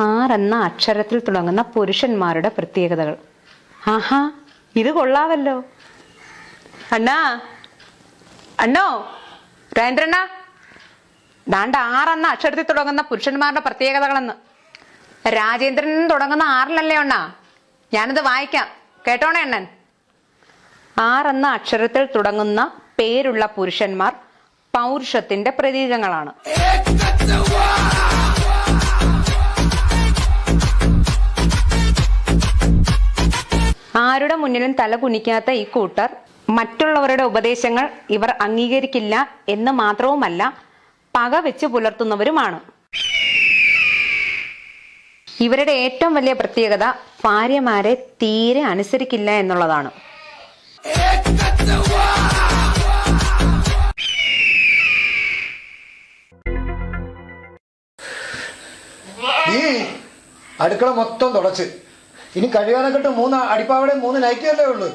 R എന്ന അക്ഷരത്തിൽ തുടങ്ങുന്ന പുരുഷന്മാരുടെ പ്രത്യേകതകൾ. ആഹാ, ഇത് കൊള്ളാവല്ലോ. അണ്ണാ, അണ്ണോ, രാജേന്ദ്രണ്ണ, ദാണ്ട 6 എന്ന അക്ഷരത്തിൽ തുടങ്ങുന്ന പുരുഷന്മാരുടെ പ്രത്യേകതകളെന്ന്. രാജേന്ദ്രൻ തുടങ്ങുന്ന 6-ലല്ലേ അണ്ണാ? ഞാനത് വായിക്കാം, കേട്ടോണേ അണ്ണൻ. 6 എന്ന അക്ഷരത്തിൽ തുടങ്ങുന്ന പേരുള്ള പുരുഷന്മാർ പൗരുഷത്തിന്റെ പ്രതീകങ്ങളാണ്. ആരുടെ മുന്നിലും തല കുനിക്കാത്ത ഈ കൂട്ടർ മറ്റുള്ളവരുടെ ഉപദേശങ്ങൾ ഇവർ അംഗീകരിക്കില്ല എന്ന് മാത്രവുമല്ല, പക വെച്ച് പുലർത്തുന്നവരുമാണ്. ഇവരുടെ ഏറ്റവും വലിയ പ്രത്യേകത ഭാര്യമാരെ തീരെ അനുസരിക്കില്ല എന്നുള്ളതാണ്. ഈ അടുക്കള മൊത്തം തുടച്ച് ഇനി കഴിയാനൊക്കെ 3 അടിപ്പാവടെ 3 നൈറ്റിയല്ലേ ഉള്ളു.